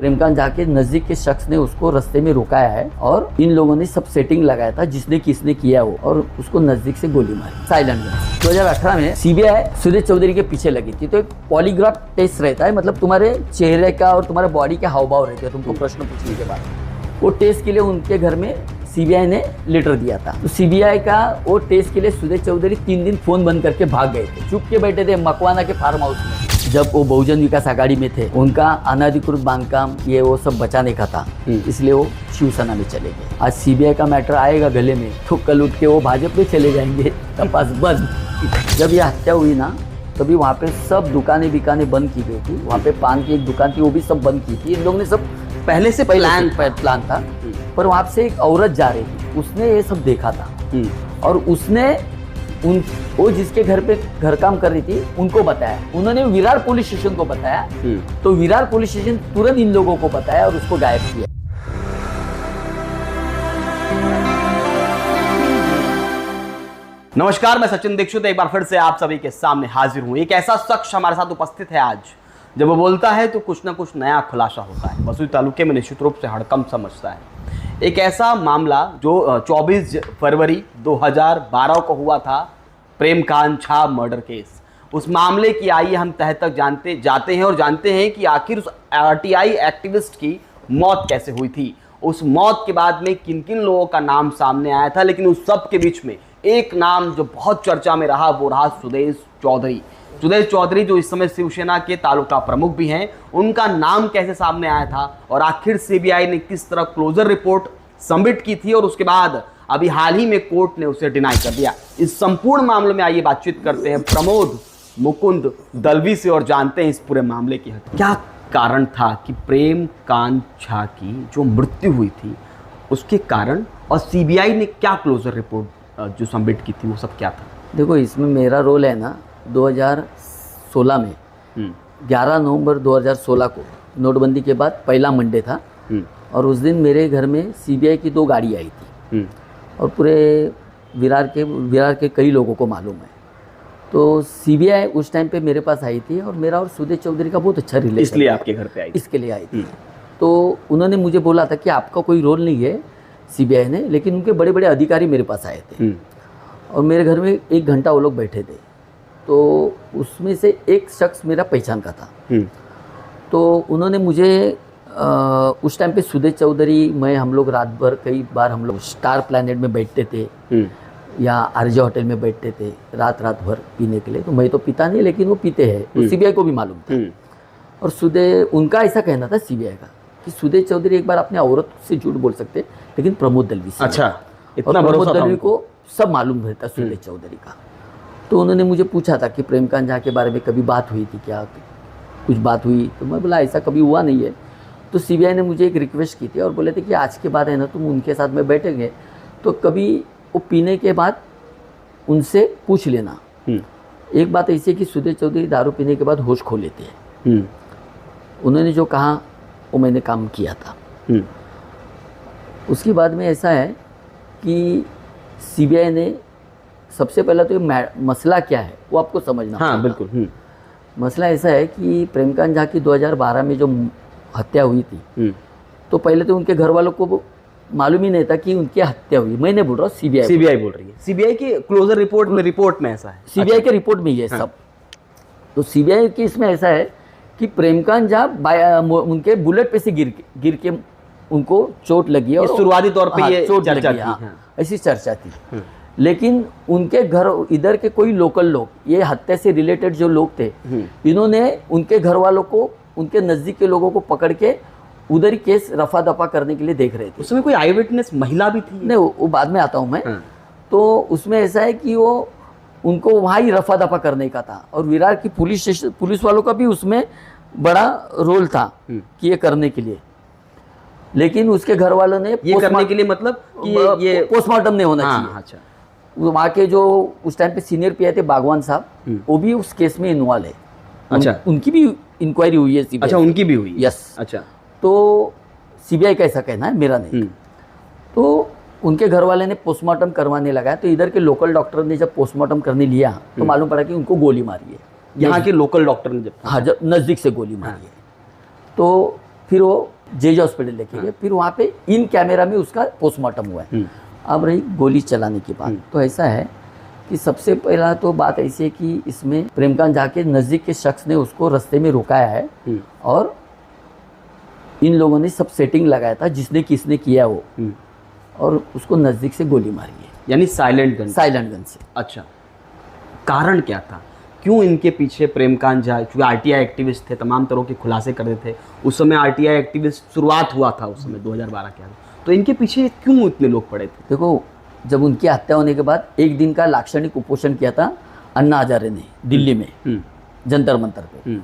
प्रेमकांत झा के नजदीक के शख्स ने उसको रास्ते में रुकाया है और इन लोगों ने सब सेटिंग लगाया था जिसने किसने किया वो, और उसको नजदीक से गोली मारी साइलेंट में। 2018 में सीबीआई सुदेश चौधरी के पीछे लगी थी। तो एक पॉलीग्राफ टेस्ट रहता है, मतलब तुम्हारे चेहरे का और तुम्हारे बॉडी के हाव भाव रहते हैं तुमको प्रश्न पूछने के बाद। वो टेस्ट के लिए उनके घर में सीबीआई ने लेटर दिया था। तो सीबीआई का वो टेस्ट के लिए सुदेश चौधरी 3 दिन फोन बंद करके भाग गए थे, चुप के बैठे थे मकवाना के फार्म हाउस में। जब वो बहुजन विकास आघाड़ी में थे, उनका अनाधिकृत बांधकाम ये वो सब बचाने का था, इसलिए वो शिवसेना में चले गए। आज सीबीआई का मैटर आएगा गले में तो कल उठ के वो भाजपा में चले जाएंगे, तपास बंद। जब ये हत्या हुई ना, तभी वहाँ पे सब दुकानें बंद की गई थी। वहाँ पे पान की एक दुकान थी, वो भी सब बंद की थी। इन लोगों ने सब पहले से प्लान था, पर वहाँ से एक औरत जा रही थी, उसने ये सब देखा था और उसने वो जिसके घर पे घर काम कर रही थी उनको बताया। उन्होंने विरार पुलिस स्टेशन को बताया, तो विरार पुलिस स्टेशन तुरंत इन लोगों को बताया और उसको गायब किया। नमस्कार, मैं सचिन दीक्षित एक बार फिर से आप सभी के सामने हाजिर हूं। एक ऐसा शख्स हमारे साथ उपस्थित है आज, जब वो बोलता है तो कुछ ना कुछ नया खुलासा होता है। बसुई तालुके में निश्चित रूप से हड़कंप समझता है। एक ऐसा मामला जो 24 फरवरी 2012 को हुआ था, प्रेमकांत झा मर्डर केस। उस मामले की आइए हम तह तक जाते हैं और जानते हैं कि आखिर उस आरटीआई एक्टिविस्ट की मौत कैसे हुई थी, उस मौत के बाद में किन किन लोगों का नाम सामने आया था। लेकिन उस सब के बीच में एक नाम जो बहुत चर्चा में रहा, वो रहा सुदेश चौधरी। सुदेश चौधरी जो इस समय शिवसेना के तालुका प्रमुख भी हैं, उनका नाम कैसे सामने आया था और आखिर सीबीआई ने किस तरह क्लोजर रिपोर्ट सबमिट की थी और उसके बाद अभी हाल ही में कोर्ट ने उसे डिनाई कर दिया। इस संपूर्ण मामले में आइए बातचीत करते हैं प्रमोद मुकुंद दलवी से और जानते हैं इस पूरे मामले की क्या कारण था कि प्रेमकांत झा की जो मृत्यु हुई थी उसके कारण, और सीबीआई ने क्या क्लोजर रिपोर्ट जो सबमिट की थी वो सब क्या था। देखो, इसमें मेरा रोल है ना, 2016 में 11 नवंबर 2016 को नोटबंदी के बाद पहला मंडे था और उस दिन मेरे घर में सीबीआई की 2 गाड़ी आई थी और पूरे विरार के कई लोगों को मालूम है। तो सीबीआई उस टाइम पे मेरे पास आई थी और मेरा और सुदेश चौधरी का बहुत अच्छा रिलेशन, इसलिए आपके घर पे आई, इसके लिए आई थी। तो उन्होंने मुझे बोला था कि आपका कोई रोल नहीं है सीबीआई ने, लेकिन उनके बड़े बड़े अधिकारी मेरे पास आए थे और मेरे घर में 1 घंटा वो लोग बैठे थे। तो उसमें से एक शख्स मेरा पहचान का था। तो उन्होंने मुझे उस टाइम पे सुदेश चौधरी, मैं, हम लोग रात भर कई बार हम लोग स्टार प्लैनेट में बैठते थे या आरजे होटल में बैठते थे रात भर पीने के लिए। तो मैं तो पीता नहीं, लेकिन वो पीते हैं, तो सीबीआई को भी मालूम था। और उनका ऐसा कहना था सीबीआई का कि सुदेश चौधरी एक बार अपने औरत से झूठ बोल सकते, लेकिन प्रमोद दलवी से। अच्छा, इतना प्रमोद दलवी को सब मालूम रहता सुदेश चौधरी का। तो उन्होंने मुझे पूछा था कि प्रेमकांत झा के बारे में कभी बात हुई थी क्या, कुछ बात हुई? तो मैं बोला ऐसा कभी हुआ नहीं है। तो सीबीआई ने मुझे एक रिक्वेस्ट की थी और बोले थे कि आज के बाद है ना, तुम उनके साथ में बैठेंगे तो कभी वो पीने के बाद उनसे पूछ लेना। एक बात ऐसी है कि सुदेश चौधरी दारू पीने के बाद होश खो लेते हैं। उन्होंने जो कहा वो मैंने काम किया था। उसके बाद में ऐसा है कि सीबीआई ने सबसे पहला तो ये मसला क्या है वो आपको समझना। हाँ, बिल्कुल। मसला ऐसा है कि प्रेमकांत झा की 2012 में जो हत्या हुई थी, तो पहले तो उनके घर वालों को मालूम ही नहीं था कि उनकी हत्या हुई। मैं नहीं बोल रहा हूँ, सीबीआई बोल रही है। सीबीआई के क्लोजर रिपोर्ट में ऐसा है, सीबीआई के रिपोर्ट में ये सब। तो सीबीआई की इसमें ऐसा है कि प्रेमकांत झा उनके बुलेट पे से गिर के उनको चोट लगी और शुरुआती तौर पे ये चोट चर्चा लगी, थी। ऐसी चर्चा थी। लेकिन उनके घर इधर के कोई लोकल लोग, ये हत्या से रिलेटेड जो लोग थे, इन्होंने उनके घर वालों को, उनके नजदीक के लोगों को पकड़ के उधर ही केस रफा दफा करने के लिए देख रहे थे। उसमें कोई आई विटनेस महिला भी थी? नहीं, वो बाद में आता हूँ मैं। तो उसमें ऐसा है कि वो उनको वहाँ ही रफा दफा करने का था और विरार की पुलिस वालों का भी उसमें बड़ा रोल था कि ये करने के लिए। लेकिन उसके घर वालों ने ये करने के लिए मतलब कि ये पोस्टमार्टम नहीं होना चाहिए। अच्छा। वहाँ के जो उस टाइम पे सीनियर पीआई थे बागवान साहब, वो भी उस केस में इन्वॉल्व है। अच्छा। उनकी भी इंक्वायरी हुई है सीबीआई। अच्छा, उनकी भी हुई? यस। अच्छा। तो सीबीआई का ऐसा कहना है, मेरा नहीं। तो उनके घर वाले ने पोस्टमार्टम करवाने लगाया। तो इधर के लोकल डॉक्टर ने जब पोस्टमार्टम करने लिया तो मालूम पड़ा कि उनको गोली मारी है। यहाँ के लोकल डॉक्टर ने जब नज़दीक से गोली मारी है। तो फिर वो जेज हॉस्पिटल लेके गए, फिर वहाँ पे इन कैमरा में उसका पोस्टमार्टम हुआ है। अब रही गोली चलाने की बात, तो ऐसा है कि सबसे पहला तो बात ऐसी है कि इसमें प्रेमकांत झा के नज़दीक के शख्स ने उसको रास्ते में रुकाया है और इन लोगों ने सब सेटिंग लगाया था जिसने किसने किया वो, और उसको नज़दीक से गोली मारी है, यानी साइलेंट गन से। अच्छा, कारण क्या था, क्यों इनके पीछे प्रेमकांत झा, क्योंकि आरटीआई एक्टिविस्ट थे, तमाम तरह के खुलासे करते थे उस समय, आरटीआई एक्टिविस्ट शुरुआत हुआ था उस समय 2012 के आगे, तो इनके पीछे क्यों इतने लोग पड़े थे? देखो, जब उनकी हत्या होने के बाद एक दिन का लाक्षणिक उपोषण किया था अन्ना हजारे ने दिल्ली में जंतर मंतर पे।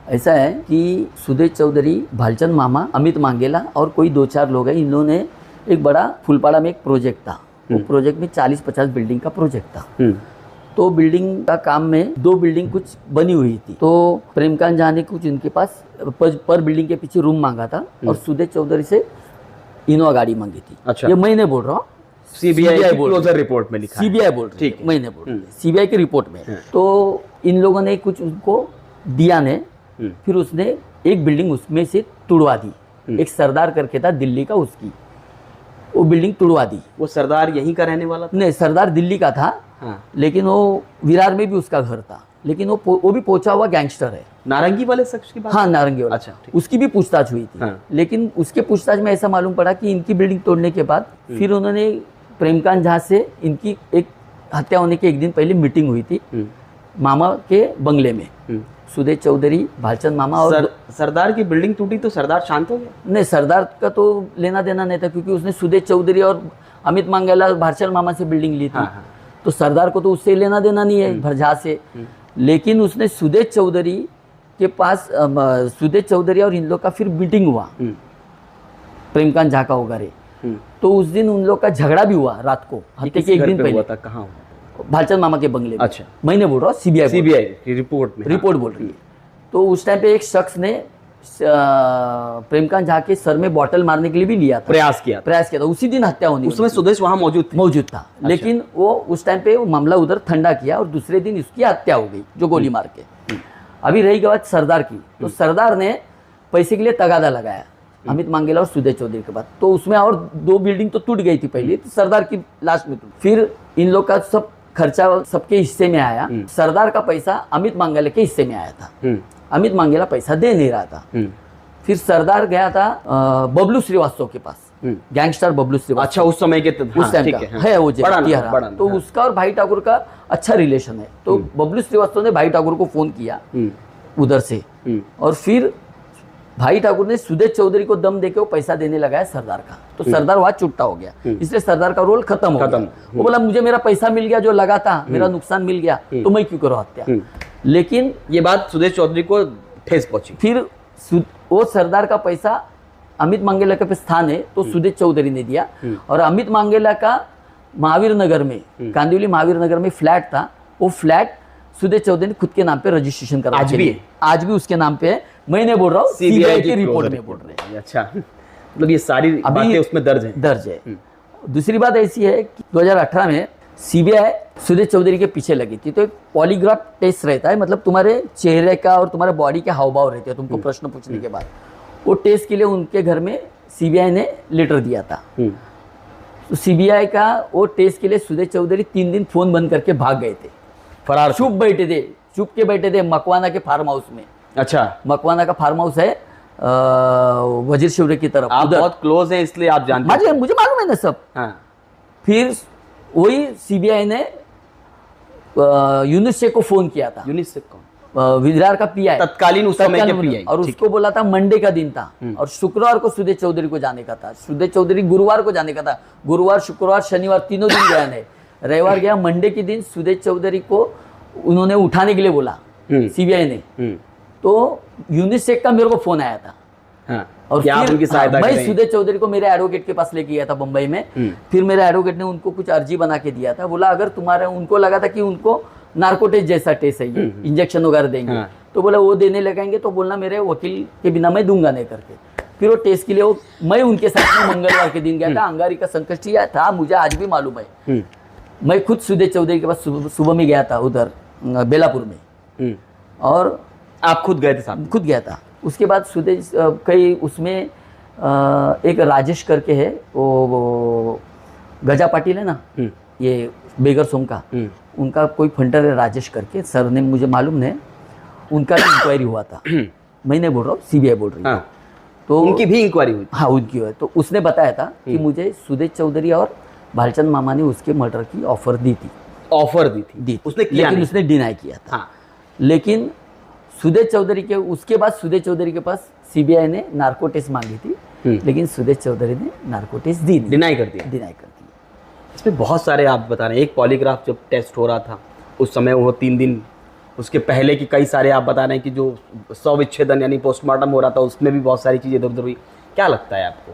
ऐसा है कि सुदेश चौधरी, भालचंद मामा, अमित मांगेला और कोई 2-4 लोग हैं, इन्होंने एक बड़ा फुलपाड़ा में एक प्रोजेक्ट था, वो प्रोजेक्ट में 40-50 बिल्डिंग का प्रोजेक्ट था। तो बिल्डिंग का काम में 2 बिल्डिंग कुछ बनी हुई थी, तो प्रेमकांत झा ने कुछ इनके पास पर बिल्डिंग के पीछे रूम मांगा था और सुदेश चौधरी से इनोवा गाड़ी मांगी थी। अच्छा, ये मैं नहीं बोल रहा हूँ, सीबीआई क्लोजर रिपोर्ट में लिखा है। सीबीआई बोल रही है, मैं नहीं बोल रही, सीबीआई की रिपोर्ट में। तो इन लोगों ने कुछ उनको दिया ने, फिर उसने एक बिल्डिंग उसमें से तुड़वा दी, एक सरदार करके था दिल्ली का, उसकी वो बिल्डिंग तुड़वा दी। वो सरदार यहीं का रहने वाला था? नहीं, सरदार दिल्ली का था। हाँ। लेकिन वो विरार में भी उसका घर था, लेकिन वो भी पहुंचा हुआ गैंगस्टर है। नारंगी वाले शख्स की बात? हाँ, नारंगी वाला। अच्छा, उसकी भी पूछताछ हुई थी। हाँ। लेकिन उसके पूछताछ में ऐसा मालूम पड़ा कि इनकी बिल्डिंग तोड़ने के बाद फिर उन्होंने प्रेमकांत झा से, इनकी एक हत्या होने के एक दिन पहले मीटिंग हुई थी मामा के बंगले में, सुदेश चौधरी, भालचंद मामा और सरदार की बिल्डिंग टूटी तो सरदार शांत हो गया? नहीं, सरदार का तो लेना देना नहीं था, क्योंकि उसने सुदेश चौधरी और अमित मांगेला और भालचंद मामा से बिल्डिंग ली थी। हाँ। तो सरदार को तो उससे लेना देना नहीं है, भरझा से। लेकिन उसने सुदेश चौधरी के पास, सुदेश चौधरी और इन लोग का फिर मीटिंग हुआ, प्रेमकांत झा का वगैरह। तो उस दिन उन लोग का झगड़ा भी हुआ रात को, हत्या के एक दिन पहले। कहाँ हुआ? भालचंद मामा के बंगले में। अच्छा, मैं नहीं बोल रहा, सीबीआई की रिपोर्ट में रिपोर्ट बोल रही है। तो उस टाइम पे एक शख्स ने प्रेमकांत झा के सर में बॉटल मारने के लिए भी लिया था, प्रयास किया था। उसी दिन हत्या होनी, उसमें सुदेश वहां मौजूद था। अच्छा। लेकिन वो उस टाइम पे वो मामला उधर ठंडा किया और दूसरे दिन इसकी हत्या हो गई, जो गोली मार के। अभी रही बात सरदार की, तो सरदार ने पैसे के लिए तगादा लगाया अमित मांगेला और सुदेश चौधरी के बाद। तो उसमें और 2 बिल्डिंग तो टूट गई थी पहले, तो सरदार की लास्ट में टूट। फिर इन लोग का सब खर्चा सबके हिस्से में आया, सरदार का पैसा अमित मांगेला के हिस्से में आया था। अमित मांगेला पैसा दे नहीं रहा था। फिर सरदार गया था बबलू श्रीवास्तव के पास, गैंगस्टर बबलू श्रीवास्तव। अच्छा, उस समय के उस टाइम का है वो बड़ा, तो उसका और भाई ठाकुर का अच्छा रिलेशन है। तो बबलू श्रीवास्तव ने भाई ठाकुर को फोन किया उधर से, और फिर भाई ठाकुर ने सुदेश चौधरी को दम देके वो पैसा देने लगा है सरदार का। तो सरदार वहां चुट्टा हो गया, इसलिए सरदार का रोल खत्म हो गया। वो बोला मुझे मेरा पैसा मिल गया जो लगा था, मेरा नुकसान मिल गया, तो मैं क्यों करूं हत्या। लेकिन ये बात सुदेश चौधरी को ठेस पहुंची। फिर वो सरदार का पैसा अमित मांगेला के पास था नहीं, तो सुदेश चौधरी ने दिया। और अमित मांगेला का महावीर नगर में, कांदिवली महावीर नगर में फ्लैट था, वो फ्लैट सुदेश चौधरी ने खुद के नाम पे रजिस्ट्रेशन करा। आज भी उसके नाम पे है। मैं नहीं बोल रहा हूँ, सीबीआई की रिपोर्ट में बोल रहे हैं। अच्छा, मतलब ये सारी बातें उसमें दर्ज है। दूसरी बात ऐसी है कि 2018 में सीबीआई सुदेश चौधरी के पीछे लगी थी। तो एक पॉलीग्राफ टेस्ट रहता है, मतलब तुम्हारे चेहरे का और तुम्हारे बॉडी के हाव भाव रहते हैं तुमको प्रश्न पूछने के बाद। वो टेस्ट के लिए उनके घर में सीबीआई ने लेटर दिया था। तो सीबीआई का वो टेस्ट के लिए सुदेश चौधरी 3 दिन फोन बंद करके भाग गए थे, फरार, चुप के बैठे थे मकवाना के फार्म हाउस में। अच्छा, मकवाना का फार्म हाउस है वजीर शिवरे की तरफ। आप बहुत क्लोज हैं इसलिए आप जानते हैं। मुझे मालूम है ना सब। हाँ। फिर वही सीबीआई ने यूनुस शेख को फोन किया था। यूनुस शेख कौन? विरार का पीआई, तत्कालीन उस समय के पीआई, और उसको बोला था मंडे का दिन था और शुक्रवार को सुदेश चौधरी को जाने का था। सुदेश चौधरी गुरुवार को जाने का था। गुरुवार, शुक्रवार, शनिवार तीनों दिन गया नहीं, रविवार गया। मंडे के दिन सुदेश चौधरी को उन्होंने उठाने के लिए बोला सीबीआई ने। तो यूनुस शेख का मेरे को फोन आया था। हाँ, और फिर मैं सुदेश चौधरी को मेरे एडवोकेट के पास लेके गया था बंबई में। फिर मेरे एडवोकेट ने उनको कुछ अर्जी बना के दिया था। बोला अगर तुम्हारा, उनको लगा था कि उनको नार्कोटेज जैसा टेस्ट है, ये इंजेक्शन वगैरह देंगे। हाँ। तो बोला वो देने लगाएंगे तो बोलना मेरे वकील के बिना मैं दूंगा नहीं करके। फिर वो टेस्ट के लिए मैं उनके साथ में मंगलवार के दिन गया था। अंगारी का संकष्टी था, मुझे आज भी मालूम है। मैं खुद सुदेश चौधरी के पास सुबह में गया था उधर बेलापुर में। और आप खुद गए थे साहब? खुद गया था। उसके बाद सुदेश कई उसमें एक राजेश करके है, वो गजा पाटिल है ना, ये बेगर सोम का, उनका कोई फंडर है राजेश करके, सर ने मुझे मालूम नहीं, उनका भी इंक्वायरी हुआ था। मैं नहीं बोल रहा हूँ, सीबीआई बोल रही है। हाँ। तो उनकी भी इंक्वायरी हुई? हाँ, उनकी हुई। तो उसने बताया था कि मुझे सुदेश चौधरी और भालचंद मामा ने उसके मर्डर की ऑफर दी थी। ऑफर दी थी? उसने किया लेकिन नहीं? उसने डिनाई किया था। हाँ। लेकिन सुदेश चौधरी के उसके बाद सुदेश चौधरी के पास सीबीआई ने नार्को टेस्ट मांगी थी, लेकिन सुदेश चौधरी ने नार्को टेस्ट दी नहीं, डिनाई कर दिया। डिनाई कर दिया। इसमें बहुत सारे आप बता रहे हैं, एक पॉलीग्राफ जब टेस्ट हो रहा था उस समय वो 3 दिन, उसके पहले की कई सारे आप बता रहे हैं कि जो शवविच्छेदन यानी पोस्टमार्टम हो रहा था उसमें भी बहुत सारी चीज़ें इधर उधर हुई। क्या लगता है आपको?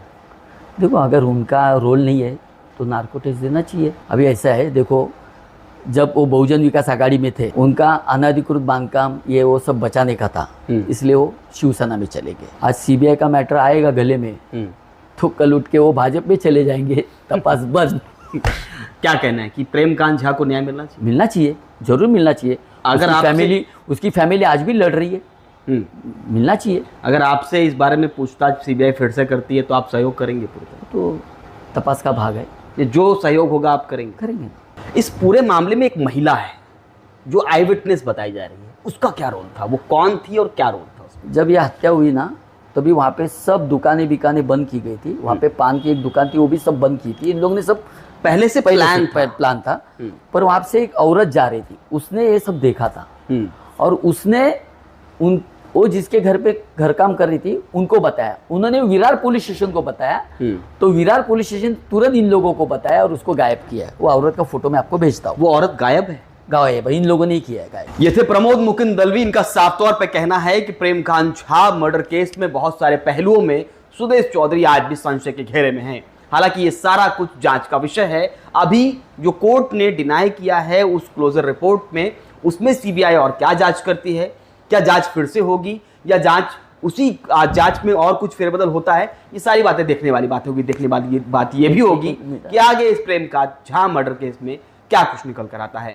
देखो, अगर उनका रोल नहीं है तो नार्को टेस्ट देना चाहिए। अभी ऐसा है, देखो, जब वो बहुजन विकास आघाड़ी में थे, उनका अनाधिकृत बांधकाम ये वो सब बचाने का था, इसलिए वो शिवसेना में चले गए। आज सीबीआई का मैटर आएगा गले में, तो कल उठ के वो भाजपा में चले जाएंगे, तपास बंद। क्या कहना है कि प्रेमकांत झा को न्याय मिलना चाहिए? मिलना चाहिए, जरूर मिलना चाहिए। अगर उसकी फैमिली आज भी लड़ रही है, मिलना चाहिए। अगर आपसे इस बारे में पूछताछ सीबीआई फिर से करती है तो आप सहयोग करेंगे पूरी तरह? तो तपास का भाग है, ये जो सहयोग होगा आप करेंगे? इस पूरे मामले में एक महिला है जो आई विटनेस बताई जा रही है, उसका क्या रोल था? वो कौन थी और क्या रोल था उसमें? जब यह हत्या हुई ना, तभी वहाँ पे सब दुकानें बंद की गई थी। वहाँ पे पान की एक दुकान थी, वो भी सब बंद की थी। इन लोगों ने सब पहले से प्लान था। पर वहाँ से एक औरत जा रही थी, उसने ये सब देखा था, और उसने वो जिसके घर पे घर काम कर रही थी उनको बताया। उन्होंने विरार पुलिस स्टेशन को बताया, तो विरार पुलिस स्टेशन तुरंत इन लोगों को बताया और उसको गायब किया। वो औरत का फोटो मैं आपको भेजता हूँ। वो औरत गायब है? गायब है, इन लोगों ने ही किया है गायब। ये थे प्रमोद मुकुंद दलवी। इनका साफ तौर पे कहना है कि प्रेमकांत झा मर्डर केस में बहुत सारे पहलुओं में सुदेश चौधरी आज भी संशय के घेरे में हैं। हालांकि ये सारा कुछ जांच का विषय है। अभी जो कोर्ट ने डिनाई किया है उस क्लोजर रिपोर्ट में, उसमें सीबीआई और क्या जांच करती है, क्या जांच फिर से होगी या जांच उसी जांच में और कुछ फेरबदल होता है, ये सारी बातें देखने वाली बात होगी। देखने वाली बात ये भी होगी कि आगे इस प्रेमकांत झा मर्डर केस में क्या कुछ निकल कर आता है।